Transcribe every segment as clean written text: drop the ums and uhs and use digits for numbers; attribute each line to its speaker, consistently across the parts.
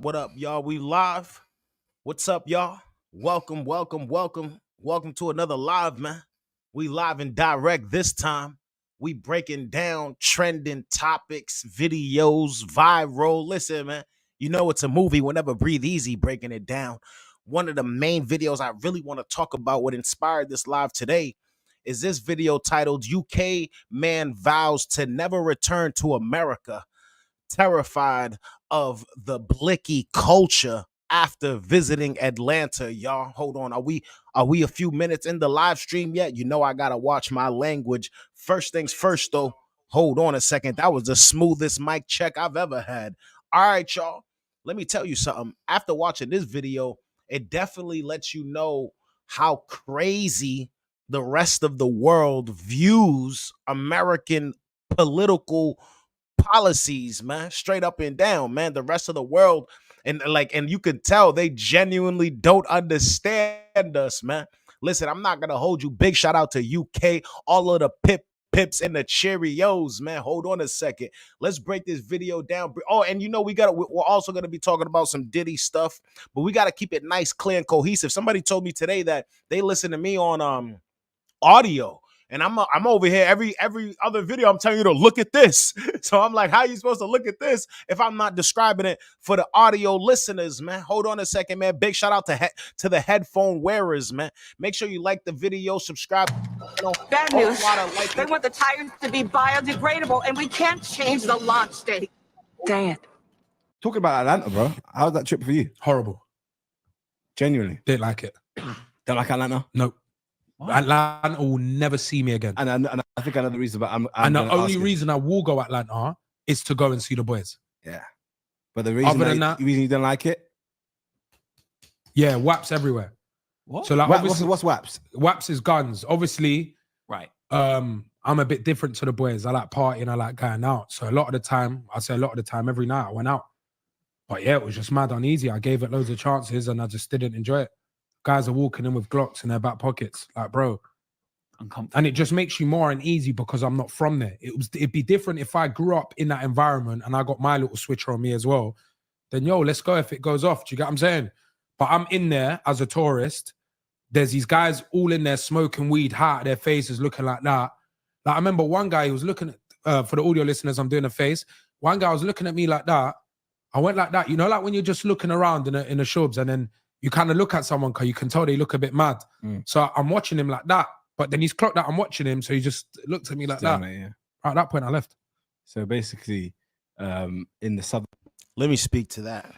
Speaker 1: What up, y'all? We live. What's up, y'all? Welcome to another live, man. We live and direct this time. We breaking down trending topics, videos, viral. Listen, man, you know it's a movie whenever Breathe Easy breaking it down. One of the main videos I really want to talk about, what inspired this live today, is this video titled UK Man Vows to Never Return to America, terrified of the blicky culture after visiting Atlanta. Y'all, hold on. Are we a few minutes in the live stream yet? You know I gotta watch my language. First things first, though. Hold on a second. That was the smoothest mic check I've ever had. All right, y'all. Let me tell you something. After watching this video, it definitely lets you know how crazy the rest of the world views American political policies, man, straight up and down, man. The rest of the world, and you can tell they genuinely don't understand us, man. Listen, I'm not gonna hold you. Big shout out to UK, all of the pips and the Cheerios, man. Hold on a second. Let's break this video down. Oh, and you know we're also gonna be talking about some Diddy stuff, but we gotta keep it nice, clear, and cohesive. Somebody told me today that they listen to me on audio. And I'm over here every other video. I'm telling you to look at this. So I'm like, how are you supposed to look at this if I'm not describing it for the audio listeners, man? Hold on a second, man. Big shout out to the headphone wearers, man. Make sure you like the video, subscribe.
Speaker 2: Bad news. They want the tires to be biodegradable, and we can't change the launch date. Dang it.
Speaker 3: Talking about Atlanta, bro. How's that trip for you?
Speaker 4: Horrible.
Speaker 3: Genuinely.
Speaker 4: Didn't like it.
Speaker 3: Don't like Atlanta?
Speaker 4: Nope. Atlanta will never see me again.
Speaker 3: And I think another reason, but I'm
Speaker 4: and the only reason I will go Atlanta is to go and see the boys.
Speaker 3: Yeah. But the reason, reason you don't like it?
Speaker 4: Yeah, WAPs everywhere.
Speaker 3: What?
Speaker 4: So like,
Speaker 3: what's WAPs?
Speaker 4: WAPs is guns. Obviously,
Speaker 3: right.
Speaker 4: I'm a bit different to the boys. I like partying, I like going out. So a lot of the time, every night I went out. But yeah, it was just mad uneasy. I gave it loads of chances and I just didn't enjoy it. Guys are walking in with Glocks in their back pockets, like, bro. And it just makes you more uneasy because I'm not from there. It'd be different if I grew up in that environment and I got my little switcher on me as well. Then yo, let's go if it goes off. Do you get what I'm saying? But I'm in there as a tourist. There's these guys all in there smoking weed, high at their faces, looking like that. Like I remember one guy who was looking at, for the audio listeners, I'm doing a face. One guy was looking at me like that. I went like that. You know, like when you're just looking around in a shubs and then you kind of look at someone because you can tell they look a bit mad. So I'm watching him like that. But then he's clocked that I'm watching him, so he just looked at me like that. Mate, yeah. At that point, I left.
Speaker 3: So basically, in the southern...
Speaker 1: Let me speak to that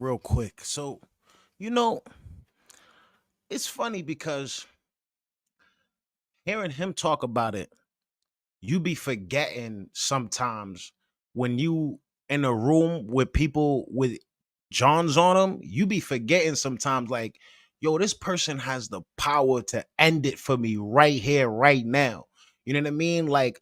Speaker 1: real quick. So, you know, it's funny because hearing him talk about it, you be forgetting sometimes when you in a room with people with Johns on them, you be forgetting sometimes like, yo, this person has the power to end it for me right here, right now. You know what I mean? Like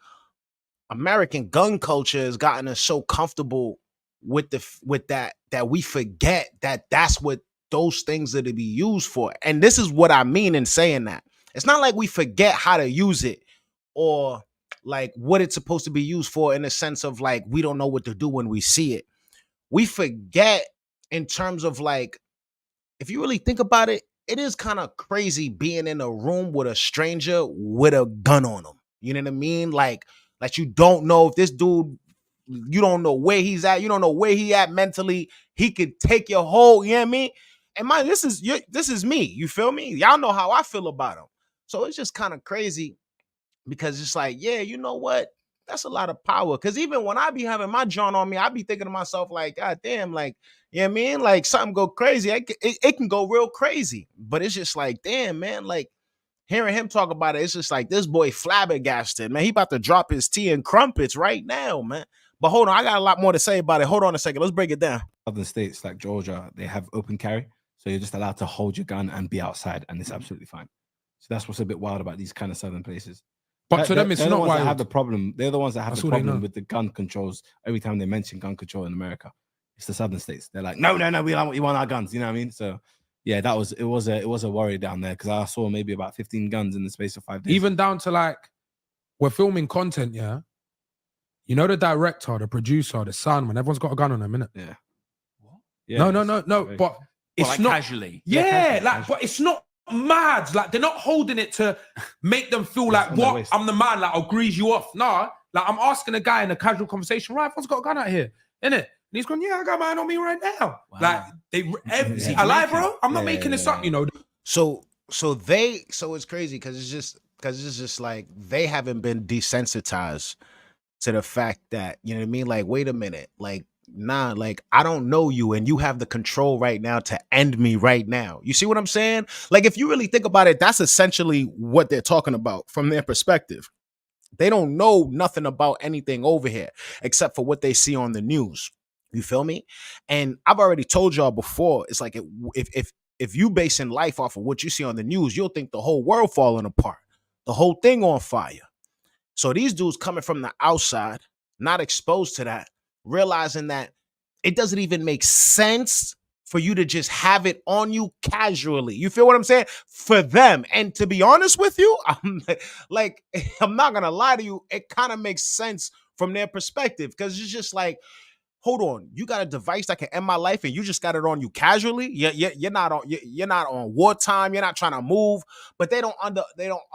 Speaker 1: American gun culture has gotten us so comfortable with that we forget that that's what those things are to be used for. And this is what I mean in saying that. It's not like we forget how to use it or like what it's supposed to be used for in the sense of like we don't know what to do when we see it. We forget in terms of like, if you really think about it, it is kind of crazy being in a room with a stranger with a gun on him. You know what I mean? Like you don't know if this dude, you don't know where he's at. You don't know where he at mentally. He could take your whole, you know what I mean? And mind, this is me. You feel me? Y'all know how I feel about him. So it's just kind of crazy because it's like, yeah, you know what? That's a lot of power. Because even when I be having my John on me, I be thinking to myself like, God damn, like, you know what I mean? Like something go crazy. It can go real crazy. But it's just like, damn, man, like hearing him talk about it, it's just like this boy flabbergasted, man. He about to drop his tea and crumpets right now, man. But hold on, I got a lot more to say about it. Hold on a second. Let's break it down.
Speaker 3: Other states like Georgia, they have open carry. So you're just allowed to hold your gun and be outside, and it's absolutely fine. So that's what's a bit wild about these kind of southern places.
Speaker 4: But to them, it's not wild.
Speaker 3: Have the problem. They're the ones that have the problem with the gun controls. Every time they mention gun control in America, it's the southern states. They're like, no, we don't want our guns. You know what I mean? So yeah, it was a worry down there because I saw maybe about 15 guns in the space of 5 days.
Speaker 4: Even down to like, we're filming content, yeah. You know the director, the producer, the soundman, everyone's got a gun on them, innit?
Speaker 3: Yeah. What?
Speaker 4: No, but it's
Speaker 5: like
Speaker 4: not
Speaker 5: casually.
Speaker 4: Yeah, like, but it's not mad. Like, they're not holding it to make them feel like, what? I'm the man. Like, I'll grease you off. Nah, like, I'm asking a guy in a casual conversation, right? Everyone's got a gun out here, innit? And he's going, yeah, I got mine on me right now. Wow. Like, alive, bro. I'm not making this up, you know.
Speaker 1: So it's crazy because it's just like they haven't been desensitized to the fact that, you know what I mean? Like, wait a minute, like, nah, like, I don't know you and you have the control right now to end me right now. You see what I'm saying? Like, if you really think about it, that's essentially what they're talking about from their perspective. They don't know nothing about anything over here except for what they see on the news. You feel me? And I've already told y'all before, it's like if you basing life off of what you see on the news, you'll think the whole world falling apart, the whole thing on fire. So these dudes coming from the outside, not exposed to that, realizing that it doesn't even make sense for you to just have it on you casually. You feel what I'm saying? For them. And to be honest with you, I'm not going to lie to you, it kind of makes sense from their perspective because it's just like, hold on, you got a device that can end my life and you just got it on you casually. You're not on wartime. You're not trying to move, but they don't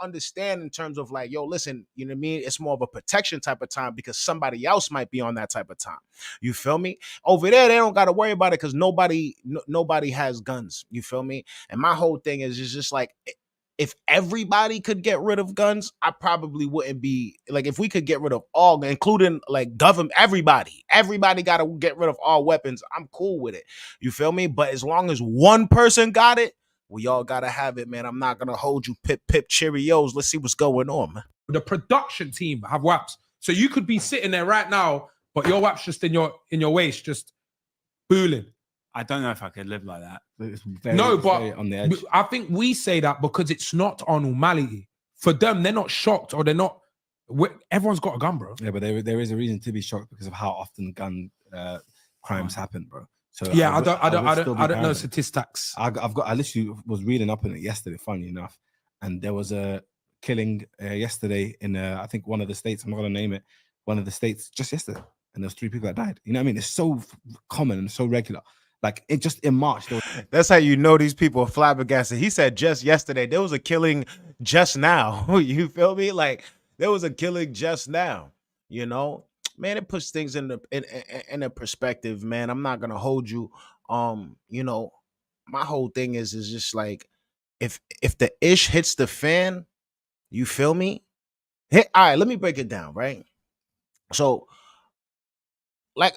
Speaker 1: understand in terms of like, yo, listen, you know what I mean? It's more of a protection type of time because somebody else might be on that type of time. You feel me? Over there, they don't got to worry about it because nobody has guns. You feel me? And my whole thing is just like, if everybody could get rid of guns, I probably wouldn't be like, if we could get rid of all, including like government, everybody got to get rid of all weapons. I'm cool with it. You feel me? But as long as one person got it, we all got to have it, man. I'm not going to hold you pip Cheerios. Let's see what's going on, man.
Speaker 4: The production team have WAPs. So you could be sitting there right now, but your WAP's just in your waist, just booling.
Speaker 5: I don't know if I could live like that.
Speaker 4: But
Speaker 3: on the edge.
Speaker 4: I think we say that because it's not our normality. For them, they're not shocked or they're not. Everyone's got a gun, bro.
Speaker 3: Yeah, but there is a reason to be shocked because of how often gun crimes happen, bro. So
Speaker 4: yeah, I don't know statistics.
Speaker 3: I literally was reading up on it yesterday, funny enough, and there was a killing yesterday in I think one of the states. I'm not gonna name it. One of the states just yesterday, and there was 3 people that died. You know what I mean? It's so common and so regular. Like, it just in March.
Speaker 1: That's how you know these people are flabbergasted. He said just yesterday. There was a killing just now. You feel me? Like, there was a killing just now. You know? Man, it puts things in a perspective, man. I'm not going to hold you. You know, my whole thing is just like, if the ish hits the fan, you feel me? All right, let me break it down, right? So, like,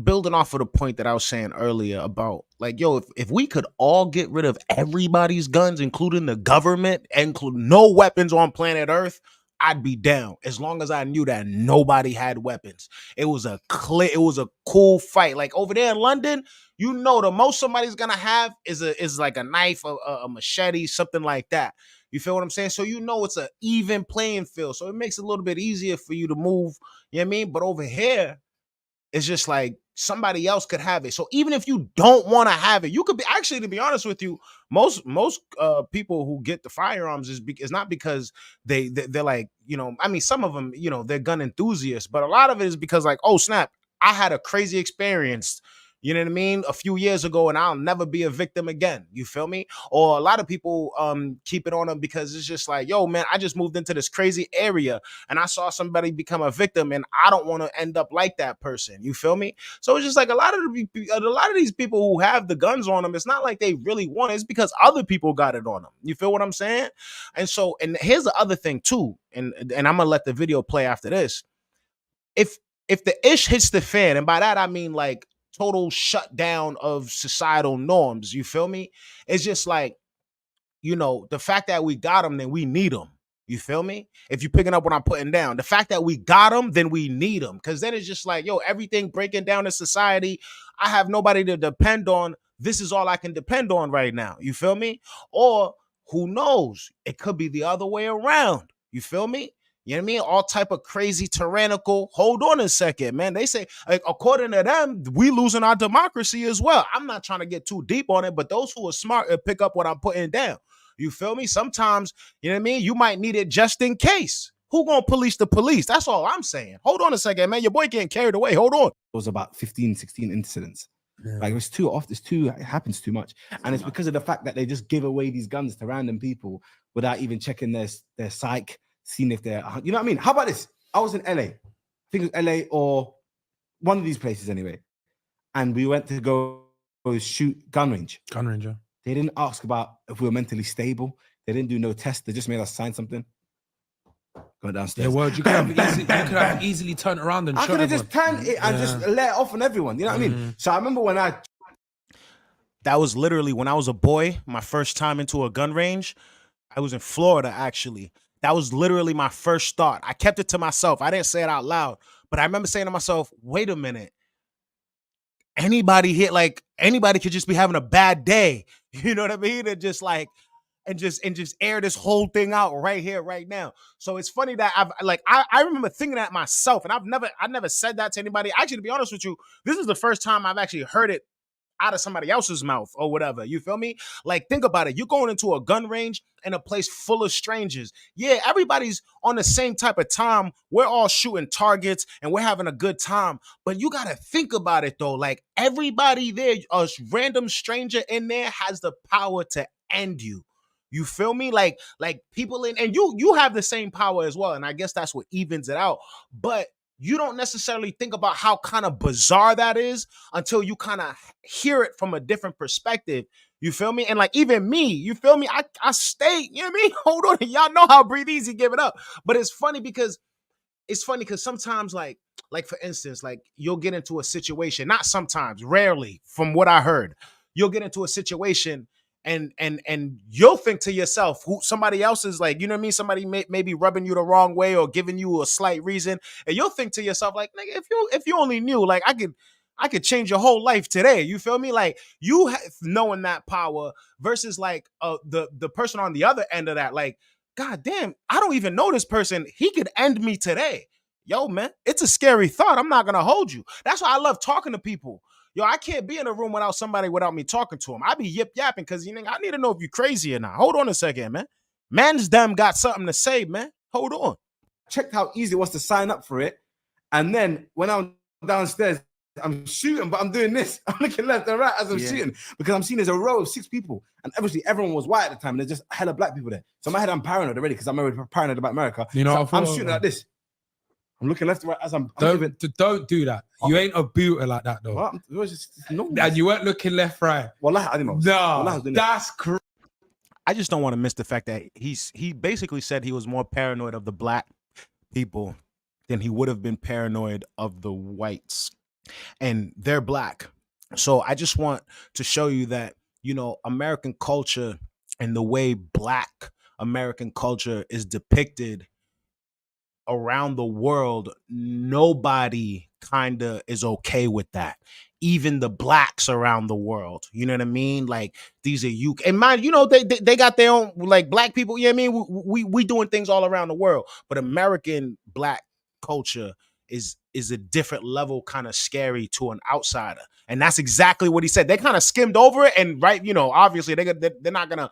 Speaker 1: building off of the point that I was saying earlier about, like, yo, if we could all get rid of everybody's guns, including the government, including no weapons on planet Earth, I'd be down. As long as I knew that nobody had weapons. It was a cool fight. Like, over there in London, you know, the most somebody's gonna have is like a knife, a machete, something like that. You feel what I'm saying? So you know it's an even playing field. So it makes it a little bit easier for you to move. You know what I mean? But over here, it's just like somebody else could have it. So even if you don't want to have it, you could be, actually, to be honest with you, most people who get the firearms is not because they're like, you know, I mean, some of them, you know, they're gun enthusiasts, but a lot of it is because like, oh snap, I had a crazy experience, you know what I mean, a few years ago, and I'll never be a victim again. You feel me? Or a lot of people keep it on them because it's just like, yo, man, I just moved into this crazy area and I saw somebody become a victim and I don't want to end up like that person. You feel me? So it's just like a lot of these people who have the guns on them, it's not like they really want it. It's because other people got it on them. You feel what I'm saying? And so, and here's the other thing too, and I'm gonna let the video play after this. If the ish hits the fan, and by that I mean like total shutdown of societal norms, you feel me? It's just like, you know, the fact that we got them, then we need them. You feel me? If you're picking up what I'm putting down, the fact that we got them, then we need them. Because then it's just like, yo, everything breaking down in society, I have nobody to depend on. This is all I can depend on right now. You feel me? Or who knows? It could be the other way around. You feel me? You know what I mean? All type of crazy, tyrannical. Hold on a second, man. They say, like, according to them, we losing our democracy as well. I'm not trying to get too deep on it, but those who are smart pick up what I'm putting down. You feel me? Sometimes, you know what I mean? You might need it just in case. Who gonna police the police? That's all I'm saying. Hold on a second, man. Your boy getting carried away. Hold on.
Speaker 3: It was about 15, 16 incidents.
Speaker 4: Yeah.
Speaker 3: Like it's too often. It happens too much, and it's because of the fact that they just give away these guns to random people without even checking their psych, seeing if they're. You know what I mean? How about this? I was in LA. I think it was LA or one of these places anyway, and we went to go shoot gun range.
Speaker 4: Gun ranger.
Speaker 3: They didn't ask about if we were mentally stable. They didn't do no test. They just made us sign something. Go downstairs.
Speaker 4: Yeah, well, you could have easily turned around and
Speaker 3: I
Speaker 4: shot
Speaker 3: could have just
Speaker 4: everyone.
Speaker 3: turned it and just let it off on everyone. You know what I mean? So I remember when
Speaker 1: That was literally when I was a boy, my first time into a gun range. I was in Florida, actually. That was literally my first thought. I kept it to myself. I didn't say it out loud, but I remember saying to myself, wait a minute. Anybody could just be having a bad day. You know what I mean? And just air this whole thing out right here, right now. So it's funny that I remember thinking that myself, and I never said that to anybody. Actually, to be honest with you, this is the first time I've actually heard it out of somebody else's mouth or whatever. You feel me? Like, think about it. You're going into a gun range in a place full of strangers. Yeah, everybody's on the same type of time. We're all shooting targets and we're having a good time. But you got to think about it, though. Like, everybody there, a random stranger in there has the power to end you. You feel me? Like people and you have the same power as well. And I guess that's what evens it out. But you don't necessarily think about how kind of bizarre that is until you kind of hear it from a different perspective. You feel me? And like, even me, you feel me? I stay, you know what I mean? Hold on. Y'all know how Breathe Easy give it up. But it's funny because sometimes like for instance, like you'll get into a situation, not sometimes, rarely, from what I heard, you'll get into a situation and you'll think to yourself, who somebody else is like, you know what I mean? Somebody may be rubbing you the wrong way or giving you a slight reason. And you'll think to yourself, like, nigga, if you only knew, like, I could change your whole life today. You feel me? Like, you knowing that power versus like the person on the other end of that, like, God damn, I don't even know this person. He could end me today. Yo, man, it's a scary thought. I'm not gonna hold you. That's why I love talking to people. Yo, I can't be in a room without me talking to him. I be yip yapping because I need to know if you crazy or not. Hold on a second, man. Man's damn got something to say, man. Hold on.
Speaker 3: Checked how easy it was to sign up for it, and then when I'm downstairs, I'm shooting, but I'm doing this. I'm looking left and right as I'm shooting because I'm seeing there's a row of 6 people, and obviously everyone was white at the time, and there's just hella black people there. So in my head, I'm paranoid already because I'm already paranoid about America.
Speaker 4: You know,
Speaker 3: so I'm shooting like this. I'm looking left and right as I'm
Speaker 4: don't do that. You ain't a booter like that though.
Speaker 3: Well, it was just
Speaker 4: and you weren't looking left, right.
Speaker 3: Well, I didn't know.
Speaker 4: No, that's crazy.
Speaker 1: I just don't want to miss the fact that he basically said he was more paranoid of the black people than he would have been paranoid of the whites. And they're black. So I just want to show you that, American culture and the way black American culture is depicted around the world, nobody kind of is okay with that. Even the blacks around the world, you know what I mean? Like, these are you and mind, they got their own, like, black people, you know what I mean? We doing things all around the world, but American black culture is a different level, kind of scary to an outsider. And that's exactly what he said. They kind of skimmed over it, and obviously they're not gonna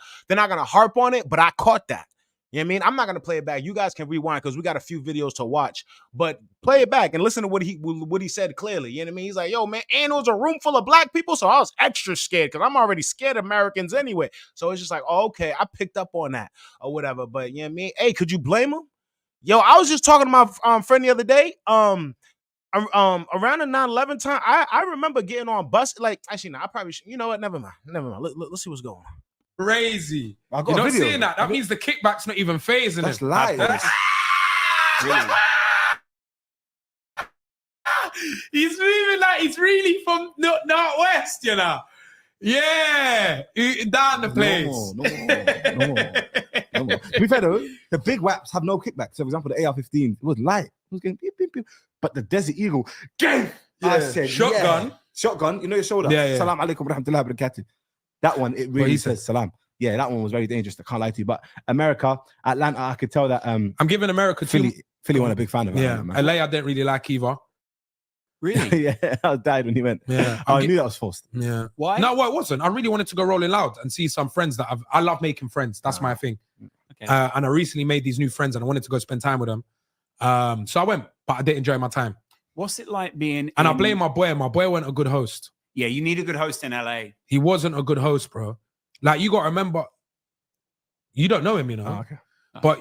Speaker 1: harp on it, but I caught that. You know what I mean? I'm not going to play it back. You guys can rewind because we got a few videos to watch. But play it back and listen to what he said clearly. You know what I mean? He's like, yo, man, and it was a room full of black people, so I was extra scared because I'm already scared of Americans anyway. So it's just like, oh, okay, I picked up on that or whatever. But, you know what I mean? Hey, could you blame him? Yo, I was just talking to my friend the other day. Around the 9/11 time, I remember getting on bus. Like, actually, no, I probably should. You know what? Never mind. Let's see what's going on.
Speaker 4: Crazy. You're not seeing that. That means the kickback's not even phasing.
Speaker 3: That's live.
Speaker 4: He's moving like he's really from Northwest, Yeah. Down the place.
Speaker 3: No more. To be fair though, the big waps have no kickback. So for example, the AR-15, it was light. It was getting beep, beep, beep. But the Desert Eagle, I said,
Speaker 4: shotgun.
Speaker 3: Shotgun, your shoulder.
Speaker 4: Yeah.
Speaker 3: Salam alaikum wa rahmatullahi wa barakatuh. That one, it really says salam. Yeah, that one was very dangerous. I can't lie to you. But America, Atlanta, I could tell that. I'm
Speaker 4: giving America
Speaker 3: Philly wasn't a big fan of it.
Speaker 4: Yeah, LA, I didn't really like either.
Speaker 5: Really?
Speaker 3: Yeah, I died when he went.
Speaker 4: Yeah,
Speaker 3: I knew that was forced.
Speaker 4: Yeah.
Speaker 5: Why?
Speaker 4: No, it wasn't. I really wanted to go Rolling Loud and see some friends that I love making friends. That's my thing.
Speaker 5: Okay.
Speaker 4: And I recently made these new friends, and I wanted to go spend time with them. So I went, but I didn't enjoy my time.
Speaker 5: What's it like being?
Speaker 4: And I blame my boy. My boy wasn't a good host.
Speaker 5: Yeah, you need a good host in LA.
Speaker 4: He wasn't a good host, bro. Like, you got to remember, you don't know him, you know.
Speaker 3: Oh, okay.
Speaker 4: But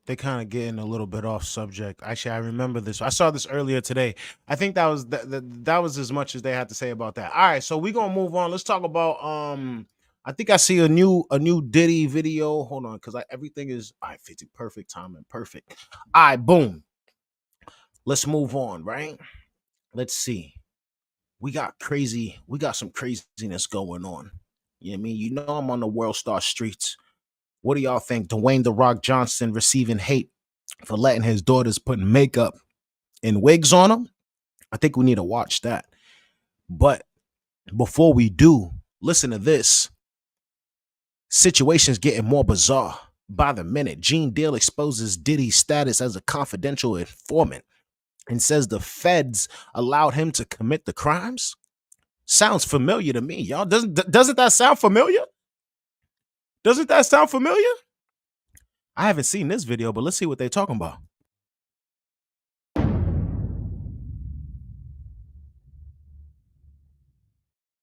Speaker 1: They kind of getting a little bit off subject. Actually, I remember this. I saw this earlier today. I think that was that was as much as they had to say about that. All right, so we're gonna move on. Let's talk about I think I see a new Diddy video. Hold on, because everything is all right, 50 perfect timing, perfect. All right, boom. Let's move on, right? Let's see. We got some craziness going on. You know what I mean? You know I'm on the World Star streets. What do y'all think? Dwayne "The Rock" Johnson receiving hate for letting his daughters put makeup and wigs on him? I think we need to watch that. But before we do, listen to this. Situation's getting more bizarre by the minute. Gene Deal exposes Diddy's status as a confidential informant and says the feds allowed him to commit the crimes. Sounds familiar to me, y'all. Doesn't that sound familiar? Doesn't that sound familiar? I haven't seen this video, but let's see what they're talking about.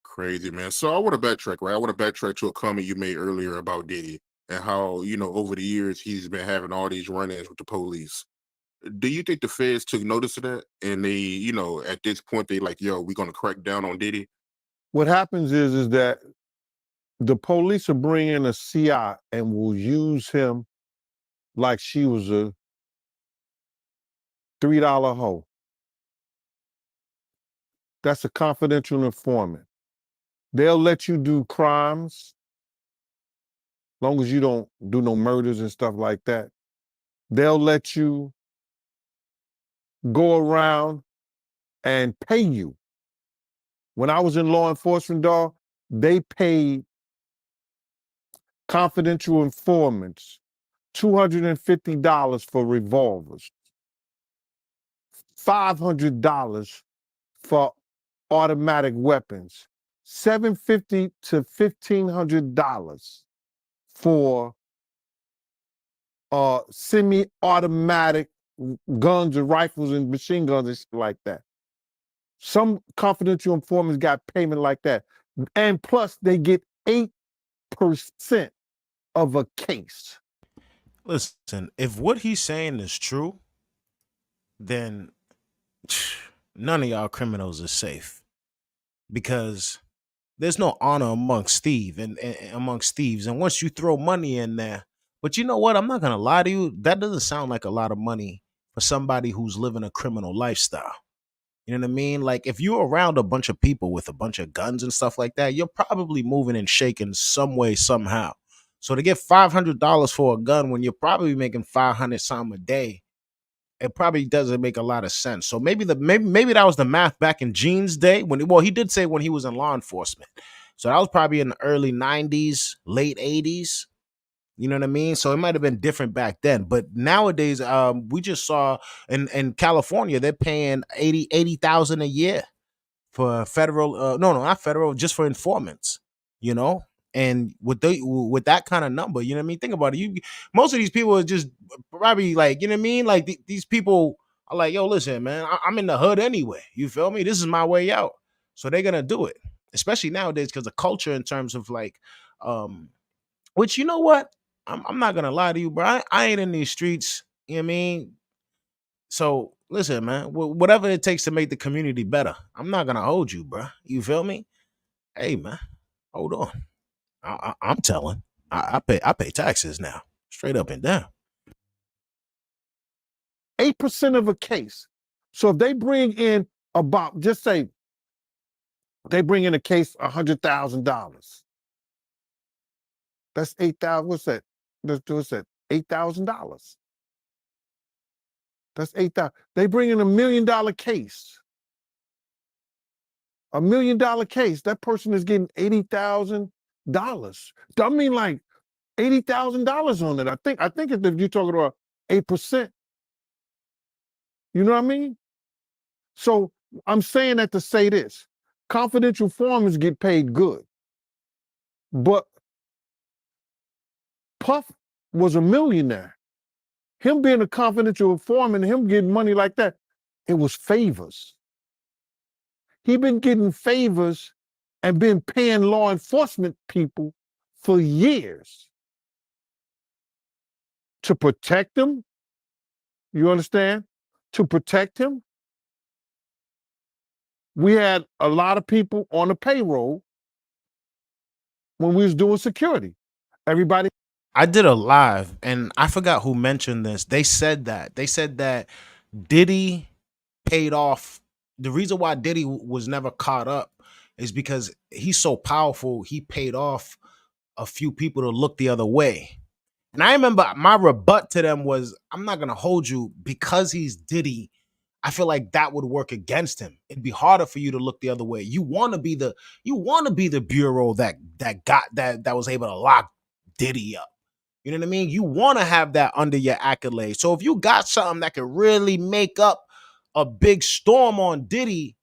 Speaker 6: Crazy, man. So I want to backtrack, right? I want to backtrack to a comment you made earlier about Diddy and how, over the years, he's been having all these run-ins with the police. Do you think the feds took notice of that? And they, at this point, they like, yo, we're going to crack down on Diddy?
Speaker 7: What happens is that the police will bring in a CI and will use him like she was a $3 hoe. That's a confidential informant. They'll let you do crimes, long as you don't do no murders and stuff like that. They'll let you go around and pay you. When I was in law enforcement, dog, they paid confidential informants $250 for revolvers, $500 for automatic weapons, $750 to $1,500 for semi-automatic guns and rifles and machine guns and shit like that. Some confidential informants got payment like that. And plus they get 8% of a case.
Speaker 1: Listen, if what he's saying is true, then none of y'all criminals are safe, because there's no honor amongst thieves and amongst thieves. And once you throw money in there, but you know what? I'm not gonna lie to you. That doesn't sound like a lot of money for somebody who's living a criminal lifestyle. You know what I mean? Like, if you're around a bunch of people with a bunch of guns and stuff like that, you're probably moving and shaking some way, somehow. So to get $500 for a gun when you're probably making 500 something a day, it probably doesn't make a lot of sense. So maybe maybe that was the math back in Gene's day he did say when he was in law enforcement. So that was probably in the early 90s, late 80s. You know what I mean? So it might have been different back then. But nowadays, we just saw in California, they're paying $80,000 a year for federal, no, not federal, just for informants, And with that kind of number, you know what I mean? Think about it. Most of these people are just probably like, you know what I mean? Like these people are like, yo, listen, man, I'm in the hood anyway. You feel me? This is my way out. So they're gonna do it, especially nowadays, because the culture in terms of like, which, you know what? I'm not gonna lie to you, bro. I ain't in these streets. You know what I mean? So listen, man, whatever it takes to make the community better, I'm not gonna hold you, bro. You feel me? Hey, man, hold on. I'm telling. I pay taxes now, straight up and down.
Speaker 7: 8% of a case. So if they bring in about, just say, they bring in a case $100,000. That's 8,000. What's that? What's that? $8,000. That's 8,000. They bring in $1 million case. $1 million case. That person is getting $80,000. I mean, like $80,000 on it. I think if you're talking about 8%, you know what I mean? So I'm saying that to say this: confidential informants get paid good, but Puff was a millionaire. Him being a confidential informant, him getting money like that, it was favors. He been getting favors and been paying law enforcement people for years to protect him. You understand? To protect him. We had a lot of people on the payroll when we was doing security. Everybody.
Speaker 1: I did a live and I forgot who mentioned this. They said that Diddy paid off. The reason why Diddy was never caught up is because he's so powerful. He paid off a few people to look the other way. And I remember my rebut to them was, I'm not going to hold you because he's Diddy. I feel like that would work against him. It'd be harder for you to look the other way. You want to be the bureau that was able to lock Diddy up. You know what I mean? You want to have that under your accolade. So if you got something that could really make up a big storm on Diddy,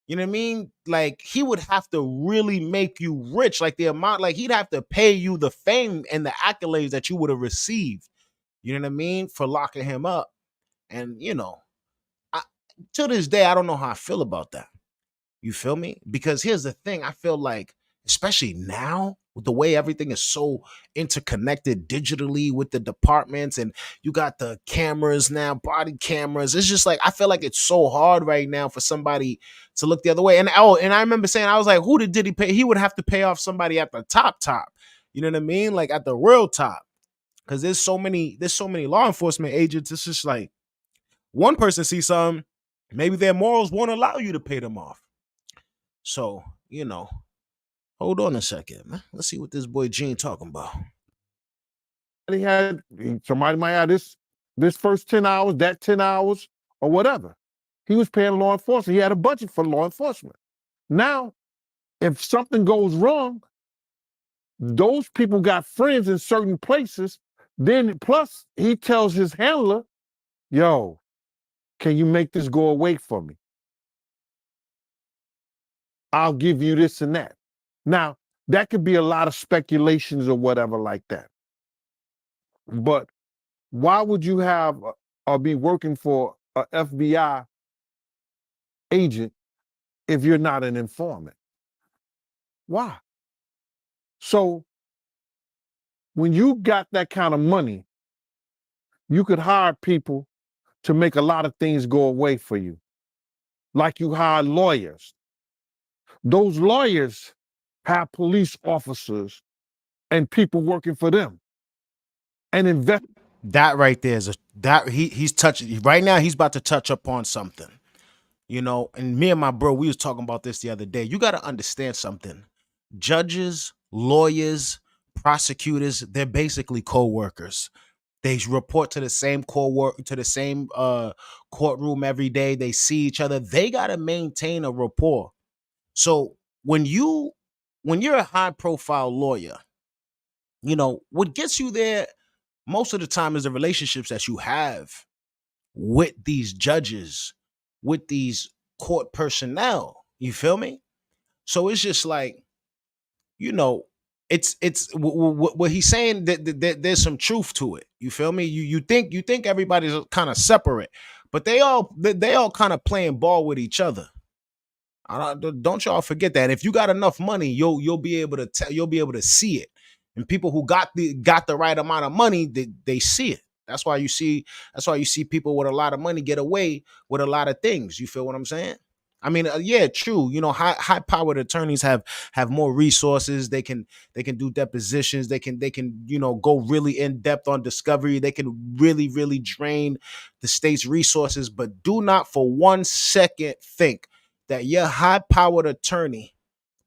Speaker 1: you know what I mean? Like, he would have to really make you rich. Like, the amount, like, he'd have to pay you the fame and the accolades that you would have received. You know what I mean? For locking him up. And, you know, to this day, I don't know how I feel about that. You feel me? Because here's the thing. I feel like, especially now, with the way everything is so interconnected digitally with the departments, and you got the cameras now, body cameras. It's just like, I feel like it's so hard right now for somebody to look the other way. And I remember saying, I was like, who did he pay? He would have to pay off somebody at the top. You know what I mean? Like at the real top. Because there's so many law enforcement agents. It's just like, one person sees something, maybe their morals won't allow you to pay them off. So, you know, hold on a second, man. Let's see what this boy Gene talking about.
Speaker 7: Somebody might have this first 10 hours, that 10 hours, or whatever. He was paying law enforcement. He had a budget for law enforcement. Now, if something goes wrong, those people got friends in certain places. Then plus he tells his handler, yo, can you make this go away for me? I'll give you this and that. Now, that could be a lot of speculations or whatever like that. But why would you have or be working for an FBI agent if you're not an informant? Why? So when you got that kind of money, you could hire people to make a lot of things go away for you. Like you hire lawyers. Those lawyers have police officers and people working for them. And invest.
Speaker 1: That right there is he's touching right now. He's about to touch upon something, you know. And me and my bro, we was talking about this the other day. You got to understand something. Judges, lawyers, prosecutors, they're basically co-workers. They report to the same courtroom every day. They see each other. They got to maintain a rapport. So when you're a high profile lawyer, you know, what gets you there most of the time is the relationships that you have with these judges, with these court personnel. You feel me? So it's just like, you know, it's what he's saying, that there's some truth to it. You feel me? You think everybody's kind of separate, but they all kind of playing ball with each other. Don't y'all forget that. If you got enough money, you'll be able to you'll be able to see it. And people who got the right amount of money, they see it. That's why you see people with a lot of money get away with a lot of things. You feel what I'm saying? I mean, yeah, true. You know, high powered attorneys have more resources. They can do depositions. They can you know, go really in depth on discovery. They can really drain the state's resources. But do not for 1 second think that your high powered attorney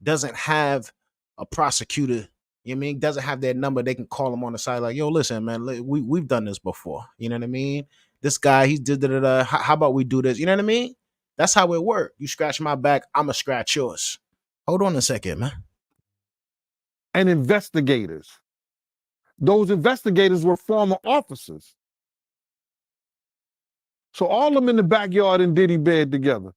Speaker 1: doesn't have a prosecutor. You know what I mean? Doesn't have their number. They can call them on the side like, yo, listen, man, we've done this before. You know what I mean? This guy, he did da. How about we do this? You know what I mean? That's how it works. You scratch my back, I'ma scratch yours. Hold on a second, man.
Speaker 7: And investigators. Those investigators were former officers. So all of them in the backyard in Diddy bed together.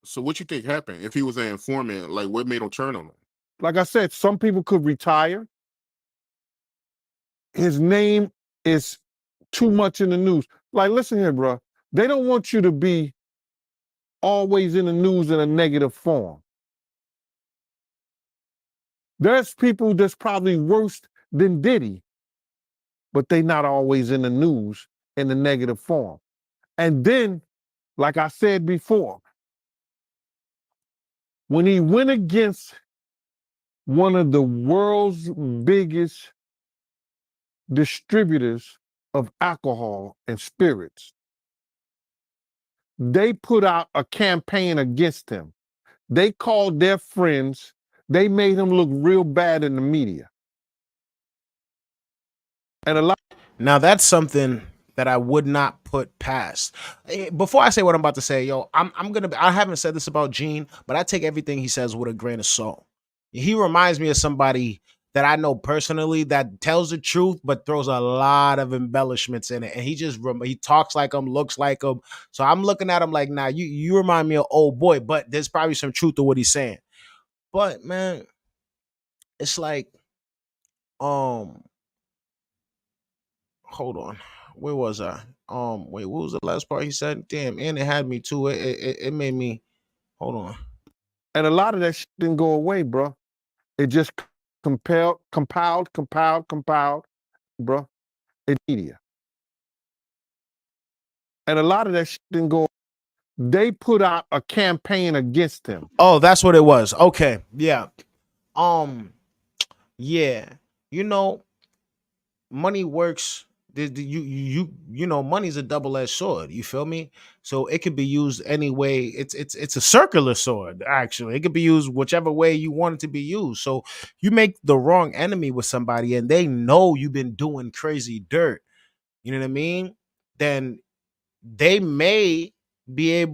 Speaker 6: So what you think happened if he was an informant? Like, what made him turn on him?
Speaker 7: Like I said, some people could retire. His name is too much in the news. Like, listen here, bro. They don't want you to be always in the news in a negative form. There's people that's probably worse than Diddy, but they not always in the news in a negative form. And then, like I said before, when he went against one of the world's biggest distributors of alcohol and spirits, they put out a campaign against him. They called their friends. They made him look real bad in the media. And a lot.
Speaker 1: Now that's something that I would not put past. Before I say what I'm about to say, yo, I haven't said this about Gene, but I take everything he says with a grain of salt. He reminds me of somebody that I know personally that tells the truth, but throws a lot of embellishments in it. And he talks like him, looks like him. So I'm looking at him like, nah, you remind me of old boy, but there's probably some truth to what he's saying. But man, it's like, hold on. Where was I? Wait, what was the last part he said? Damn, and it had me too. It made me, hold on.
Speaker 7: And a lot of that shit didn't go away, bro. It just compiled, bro. In media. And a lot of that shit didn't go. They put out a campaign against him.
Speaker 1: Oh, that's what it was. Okay, yeah. Yeah. You know, money works. You know, money's a double-edged sword. You feel me? So it could be used any way. It's a circular sword, actually. It could be used whichever way you want it to be used. So you make the wrong enemy with somebody and they know you've been doing crazy dirt. You know what I mean? Then they may be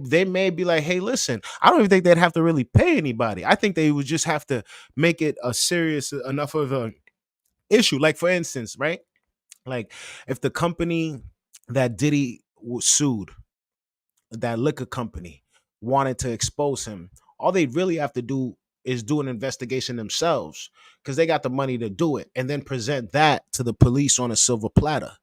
Speaker 1: like, hey, listen, I don't even think they'd have to really pay anybody. I think they would just have to make it a serious enough of an issue. Like, for instance, right? Like, if the company that Diddy sued, that liquor company, wanted to expose him, all they really have to do is do an investigation themselves because they got the money to do it, and then present that to the police on a silver platter.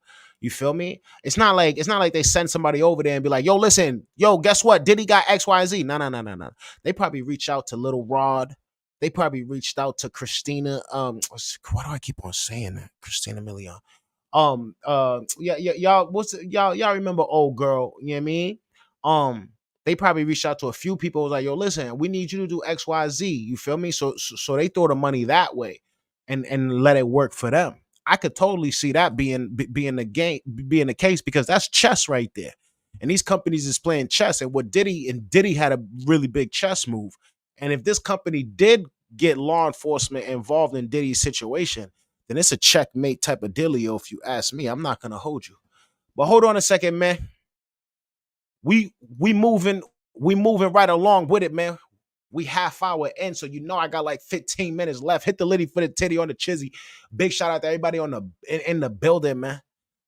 Speaker 1: You feel me? It's not like they send somebody over there and be like, yo, listen, yo, guess what? Diddy got XYZ. No. They probably reach out to Little Rod. They probably reached out to Christina. Why do I keep on saying that? Christina Milian. Y'all remember old girl, you know what I mean? They probably reached out to a few people, was like, yo, listen, we need you to do XYZ. You feel me? So they throw the money that way and let it work for them. I could totally see that being the case, because that's chess right there. And these companies is playing chess. And Diddy had a really big chess move. And if this company did get law enforcement involved in Diddy's situation, then it's a checkmate type of dealio, if you ask me. I'm not gonna hold you. But hold on a second, man. We moving right along with it, man. We half hour in, so you know I got like 15 minutes left. Hit the litty for the titty on the chizzy. Big shout out to everybody in the building, man.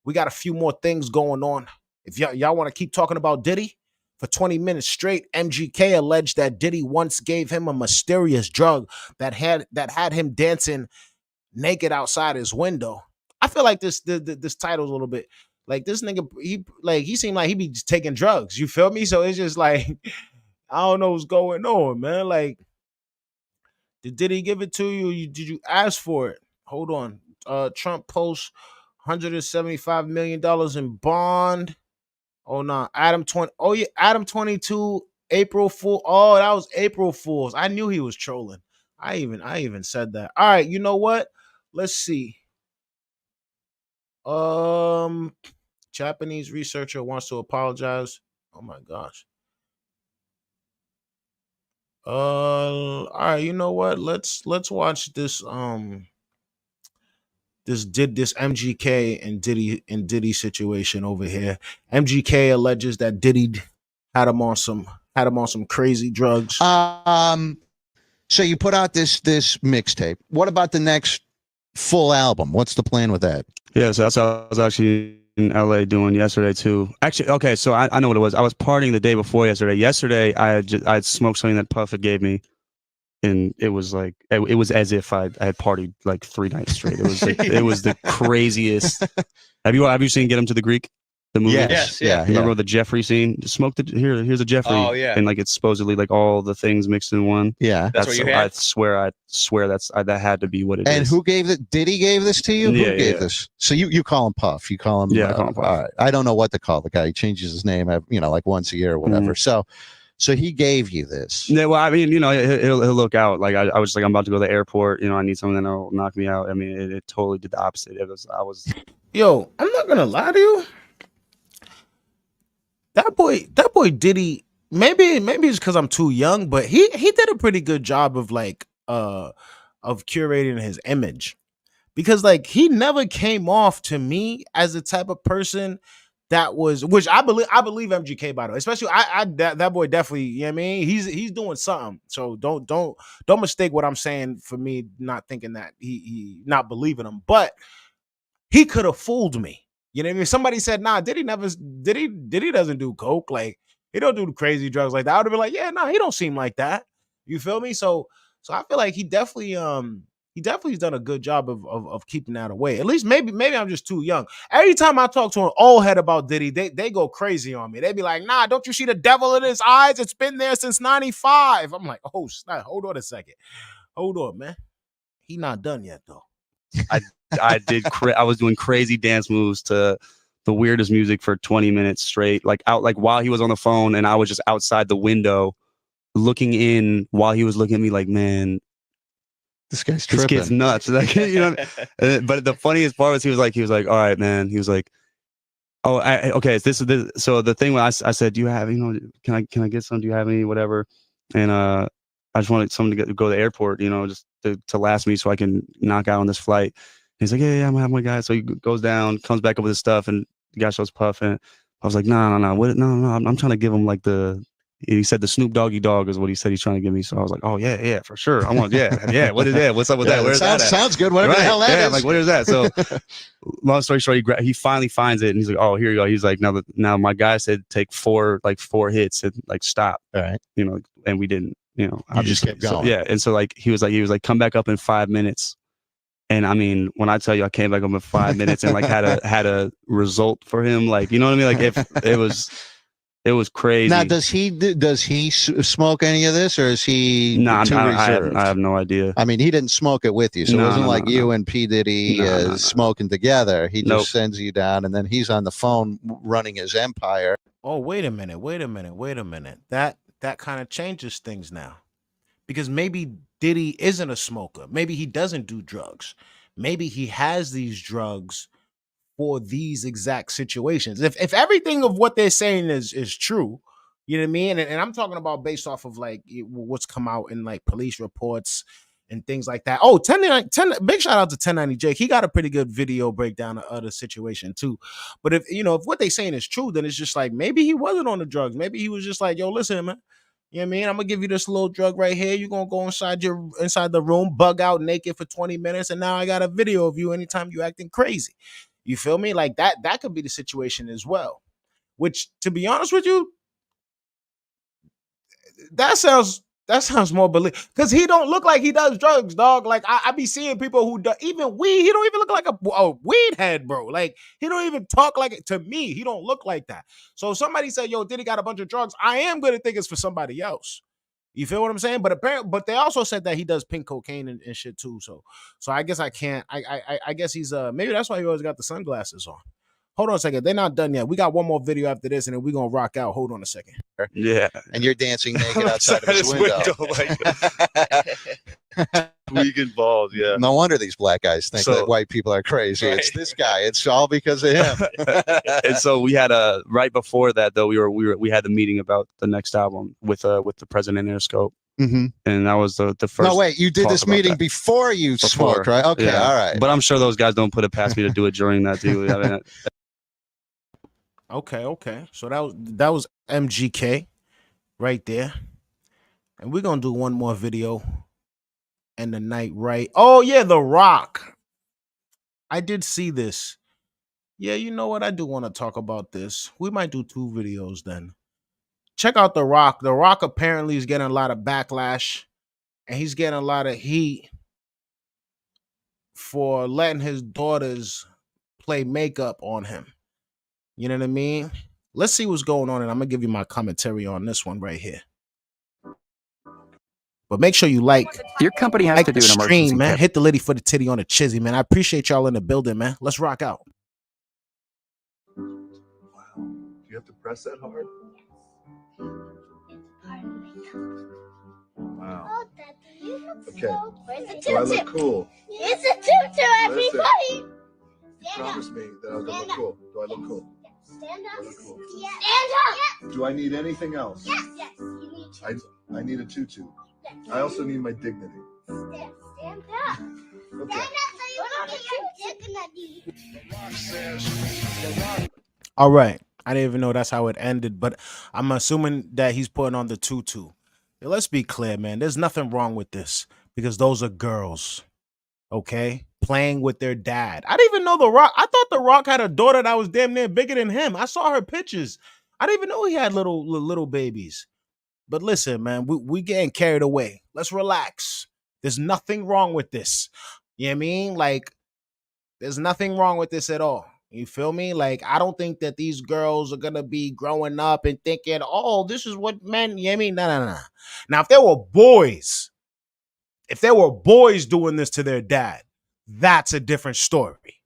Speaker 1: We got a few more things going on. If y'all want to keep talking about Diddy for 20 minutes straight, MGK alleged that Diddy once gave him a mysterious drug that had him dancing naked outside his window. I feel like this title's a little bit like, this nigga, he seemed like he be just taking drugs. You feel me? So it's just like, I don't know what's going on, man. Like, did he give it to you? Did you ask for it? Hold on. Trump posts $175 million in bond. Oh no, Adam 22, April Fool. Oh, that was April Fools. I knew he was trolling. I even said that. All right, you know what? Let's see. Japanese researcher wants to apologize. Oh my gosh. All right, you know what? Let's watch this this MGK and Diddy situation over here. MGK alleges that Diddy had him on some crazy drugs.
Speaker 8: So you put out this mixtape. What about the next full album? What's the plan with that?
Speaker 5: Yeah, so that's what I was actually in LA doing yesterday too. Actually, okay, so I know what it was. I was partying the day before yesterday. Yesterday, I had smoked something that Puffett gave me, and it was like it was as if I had partied like 3 nights straight. It was like, it was the craziest. Have you seen Get Him to the Greek? The movie.
Speaker 8: Yes, yeah.
Speaker 5: Remember the Jeffrey scene? Smoke the here's a Jeffrey.
Speaker 9: Oh, yeah.
Speaker 5: And like it's supposedly like all the things mixed in one.
Speaker 8: Yeah.
Speaker 9: That's what you had?
Speaker 5: I swear that had to be what it is.
Speaker 8: And who gave it? Diddy gave this to you?
Speaker 5: Yeah,
Speaker 8: Who gave
Speaker 5: yeah.
Speaker 8: this? So you call him Puff. You call him.
Speaker 5: Yeah, I call him Puff.
Speaker 8: All right. I don't know what to call the guy. He changes his name, like once a year or whatever. So he gave you this.
Speaker 5: Yeah, well, I mean, he'll look out. Like I was like, I'm about to go to the airport. I need something that'll knock me out. I mean, it totally did the opposite.
Speaker 1: Yo, I'm not gonna lie to you. That boy Diddy. Maybe it's because I'm too young, but he did a pretty good job of of curating his image, because like he never came off to me as the type of person that was, which I believe MGK, by the way, especially that boy definitely, you know what I mean? He's doing something. So don't mistake what I'm saying for me not thinking that he not believing him, but he could have fooled me. You know what I mean? Somebody said, nah, Diddy doesn't do coke. Like, he don't do crazy drugs like that. I would have been like, yeah, nah, he don't seem like that. You feel me? So I feel like he definitely has done a good job of keeping that away. At least maybe I'm just too young. Every time I talk to an old head about Diddy, they go crazy on me. They be like, nah, don't you see the devil in his eyes? It's been there since 95. I'm like, oh, snap. Hold on a second. Hold on, man. He not done yet, though.
Speaker 5: I was doing crazy dance moves to the weirdest music for 20 minutes straight, like while he was on the phone, and I was just outside the window looking in while he was looking at me like, man,
Speaker 8: this kid's
Speaker 5: nuts. Like, but the funniest part was he was like, all right, man. He was like, oh, okay. So the thing when I said, do you have, can I get some? Do you have any, whatever? And I just wanted someone to go to the airport, just to last me so I can knock out on this flight. And he's like, yeah, I'm gonna have my guy. So he goes down, comes back up with his stuff, and the guy starts puffing. I was like, no, I'm trying to give him like he said the Snoop Doggy Dogg is what he said he's trying to give me. So I was like, oh yeah, for sure. I want, yeah. What is that? What's up with that? Where's that at?
Speaker 8: Sounds good. Whatever the hell that is.
Speaker 5: Like, what is that? So long story short, he finally finds it, and he's like, oh, here you go. He's like, now my guy said take four hits and like stop.
Speaker 8: All right.
Speaker 5: And we didn't,
Speaker 8: You just kept going.
Speaker 5: So, yeah. And so like he was like, come back up in 5 minutes. And I mean, when I tell you I came back up in 5 minutes and like had a result for him, like, you know what I mean? Like if it was crazy.
Speaker 8: Now, does he smoke any of this, or is he too reserved?
Speaker 5: I have no idea.
Speaker 8: I mean, he didn't smoke it with you, so it wasn't like you and P. Diddy smoking together. He just sends you down, and then he's on the phone running his empire.
Speaker 1: Oh, wait a minute. That kind of changes things now. Because maybe Diddy isn't a smoker. Maybe he doesn't do drugs. Maybe he has these drugs for these exact situations. If everything of what they're saying is true, you know what I mean? And I'm talking about based off of like what's come out in like police reports and things like that. Oh, 10, big shout out to 1090 Jake. He got a pretty good video breakdown of the situation too. But if what they saying is true, then it's just like maybe he wasn't on the drugs. Maybe he was just like, yo, listen, man. You know what I mean? I'm gonna give you this little drug right here. You're gonna go inside the room, bug out naked for 20 minutes, and now I got a video of you anytime you acting crazy. You feel me? Like that could be the situation as well. Which, to be honest with you, that sounds more believable, because he don't look like he does drugs, dog. Like I be seeing people who do even weed. He don't even look like a weed head, bro. Like he don't even talk like it. To me, he don't look like that. So if somebody said, yo, Diddy got a bunch of drugs, I am gonna think it's for somebody else. You feel what I'm saying? But they also said that he does pink cocaine and shit too. So I guess I can't. I guess he's maybe that's why he always got the sunglasses on. Hold on a second. They're not done yet. We got one more video after this, and then we're going to rock out. Hold on a second.
Speaker 5: Yeah.
Speaker 8: And you're dancing naked outside of his window.
Speaker 5: Weak involved, yeah.
Speaker 8: No wonder these black guys think that white people are crazy. Right. It's this guy. It's all because of him.
Speaker 5: And so we had right before that, though, we had the meeting about the next album with the president Interscope.
Speaker 8: Mm-hmm.
Speaker 5: And that was the first.
Speaker 8: No, wait, you did this meeting before you smoked, right? Okay, yeah. All right.
Speaker 5: But I'm sure those guys don't put it past me to do it during that too. I mean,
Speaker 1: Okay. So that was MGK right there. And we're gonna do one more video and the night right. Oh yeah, The Rock. I did see this. Yeah, you know what? I do want to talk about this. We might do 2 videos then. Check out The Rock. The Rock apparently is getting a lot of backlash, and he's getting a lot of heat for letting his daughters play makeup on him. You know what I mean? Let's see what's going on, and I'm gonna give you my commentary on this one right here. But make sure you like
Speaker 9: Your company has to do
Speaker 1: the
Speaker 9: an emergency
Speaker 1: stream, man.
Speaker 9: kit.
Speaker 1: Hit the liddy for the titty on the chizzy, man. I appreciate y'all in the building, man. Let's rock out.
Speaker 10: Wow. Do you have to press that hard? Wow.
Speaker 11: Oh, Daddy, you look
Speaker 10: Okay.
Speaker 11: so... Where's the
Speaker 10: Do I
Speaker 11: tutu?
Speaker 10: look cool?
Speaker 11: It's a tutu, everybody!
Speaker 10: Promise me that I'll look cool. Do I look cool?
Speaker 11: Stand
Speaker 10: Do I
Speaker 11: up.
Speaker 10: look cool?
Speaker 11: Yes. Stand up!
Speaker 10: Do I need anything else?
Speaker 11: Yes. Yes, you need to.
Speaker 10: I need a tutu.
Speaker 11: Yes.
Speaker 10: I also need my dignity.
Speaker 11: Stand up.
Speaker 10: Okay.
Speaker 11: Stand up so you can get your dignity.
Speaker 1: All right. I didn't even know that's how it ended, but I'm assuming that he's putting on the tutu. Yo, let's be clear, man. There's nothing wrong with this because those are girls, okay? Playing with their dad. I didn't even know The Rock. I thought The Rock had a daughter that was damn near bigger than him. I saw her pictures. I didn't even know he had little babies. But listen, man, we getting carried away. Let's relax. There's nothing wrong with this. You know what I mean? Like, there's nothing wrong with this at all. You feel me? Like, I don't think that these girls are going to be growing up and thinking, oh, this is what men, you know what I mean? No. Now, if there were boys doing this to their dad, that's a different story.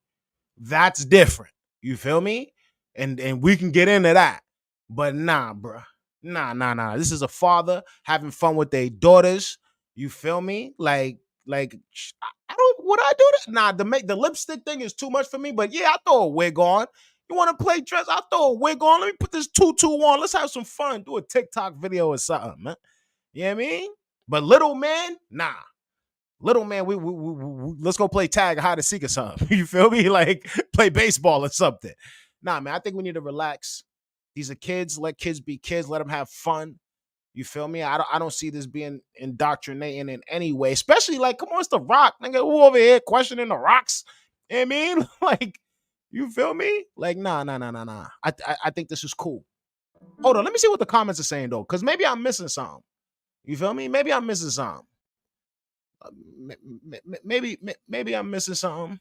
Speaker 1: That's different. You feel me? And we can get into that. But nah, bruh. Nah. This is a father having fun with their daughters. You feel me? Like, would I do that? Nah, the lipstick thing is too much for me, but yeah, I throw a wig on. You want to play dress? I'll throw a wig on. Let me put this tutu on. Let's have some fun. Do a TikTok video or something, man. You know what I mean? But little man, nah. Little man, we let's go play tag, hide and seek or something. You feel me? Like play baseball or something. Nah, man, I think we need to relax. These are kids. Let kids be kids. Let them have fun. You feel me? I don't see this being indoctrinating in any way, especially like, come on, it's The Rock. Nigga, who over here questioning the rocks? You know what I mean? Like, you feel me? Like, nah. I think this is cool. Hold on, let me see what the comments are saying though, because maybe I'm missing something. You feel me? Maybe I'm missing something. Maybe I'm missing something.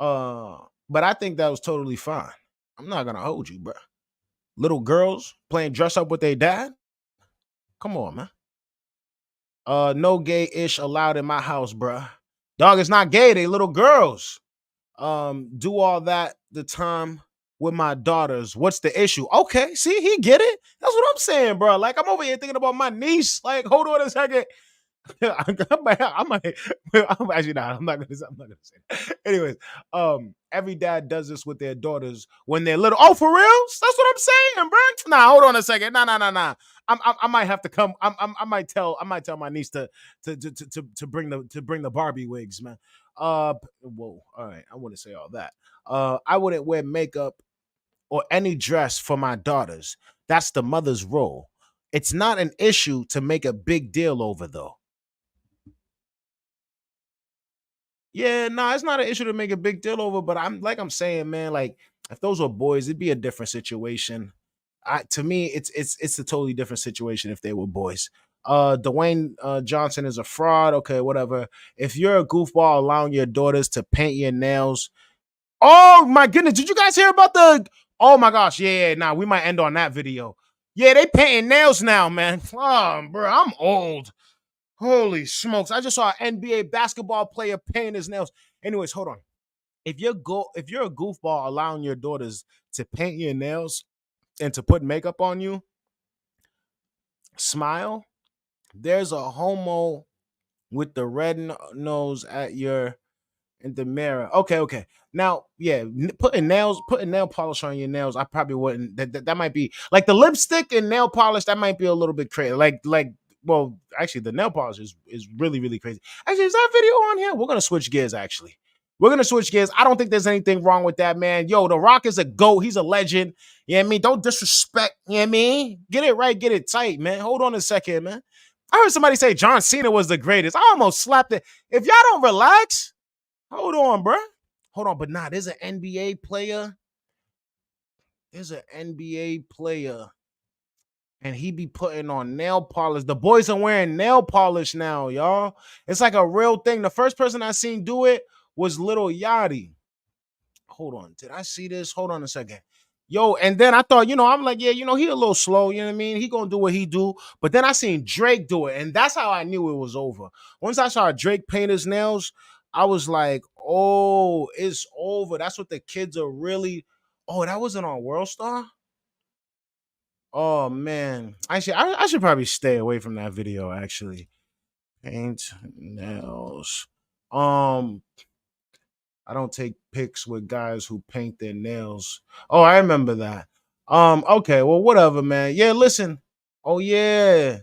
Speaker 1: But I think that was totally fine. I'm not gonna hold you, bro. Little girls playing dress up with their dad. Come on, man. No gay-ish allowed in my house, bruh. Dog, it's not gay. They little girls. Do all that the time with my daughters. What's the issue? Okay, see, he get it. That's what I'm saying, bro. Like, I'm over here thinking about my niece. Like, hold on a second. I might I'm actually not. I'm not gonna say that. Anyways, every dad does this with their daughters when they're little. Oh, for real? That's what I'm saying, bro. Nah, hold on a second. Nah. I might have to come. I might tell my niece to bring the Barbie wigs, man. Whoa. All right. I wouldn't say all that. I wouldn't wear makeup or any dress for my daughters. That's the mother's role. It's not an issue to make a big deal over, though. Yeah, nah, it's not an issue to make a big deal over, but I'm saying, man, like if those were boys, it'd be a different situation. To me, it's a totally different situation if they were boys. Dwayne Johnson is a fraud. Okay, whatever. If you're a goofball allowing your daughters to paint your nails, oh my goodness, did you guys hear about the? Oh my gosh, yeah. Nah, we might end on that video. Yeah, they painting nails now, man. Oh, bro, I'm old. Holy smokes. I just saw an NBA basketball player painting his nails. Anyways, hold on. If you're a goofball allowing your daughters to paint your nails and to put makeup on you, smile. There's a homo with the red nose at your in the mirror. Okay. Now, yeah, putting nail polish on your nails, I probably wouldn't. That might be like the lipstick and nail polish. That might be a little bit crazy. Well, actually, the nail polish is really, really crazy. Actually, is that video on here? We're gonna switch gears. Actually, we're gonna switch gears. I don't think there's anything wrong with that, man. Yo, The Rock is a GOAT. He's a legend. You know what I mean? Don't disrespect. You know what I mean? Get it right. Get it tight, man. Hold on a second, man. I heard somebody say John Cena was the greatest. I almost slapped it. If y'all don't relax, hold on, bro. Hold on, but nah, there's an NBA player. And he be putting on nail polish. The boys are wearing nail polish now, y'all. It's like a real thing. The first person I seen do it was Lil Yachty. hold on. Did I see this? Hold on a second. Yo, and then I thought, I'm like, yeah, he a little slow, you know what I mean? He gonna do what he do. But then I seen Drake do it, and that's how I knew it was over. Once I saw Drake paint his nails, I was like, oh, it's over. That's what the kids are really. Oh, that wasn't on World Star? Oh man. Actually, I should probably stay away from that video, actually. Paint nails. I don't take pics with guys who paint their nails. Oh, I remember that. Okay, well, whatever, man. Yeah, listen. Oh, yeah.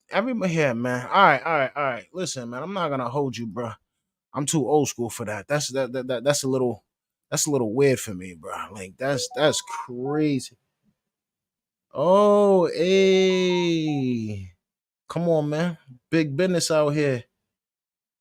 Speaker 1: Everybody here, man. All right. Listen, man, I'm not gonna hold you, bro. I'm too old school for that. That's a little weird for me, bro. Like that's crazy. Oh, hey. Come on, man. Big business out here.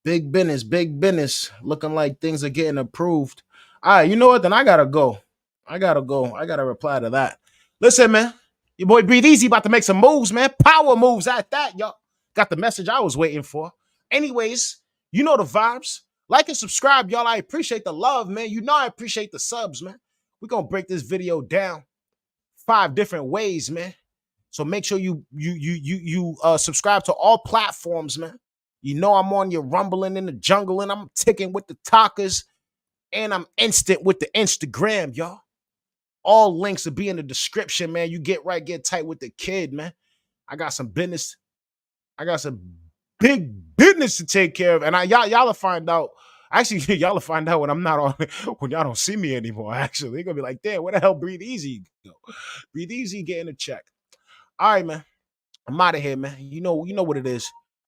Speaker 1: Big business. Looking like things are getting approved. All right, you know what? Then I gotta go. I gotta reply to that. Listen, man. Your boy Breathe Easy about to make some moves, man. Power moves at that, y'all. Got the message I was waiting for. Anyways, you know the vibes. Like and subscribe, y'all. I appreciate the love, man. You know I appreciate the subs, man. We're gonna break this video down 5 different ways, man. So make sure you subscribe to all platforms, man. You know I'm on your rumbling in the jungle, and I'm ticking with the talkers, and I'm instant with the Instagram, y'all. All links will be in the description, man. You get tight with the kid, man. I got some business. I got some big business to take care of, and y'all will find out. Actually, y'all will find out when I'm not on, when y'all don't see me anymore. Actually, you're gonna be like, damn, where the hell Breathe Easy go? Breathe Easy getting a check. All right, man. I'm out of here, man. You know what it is.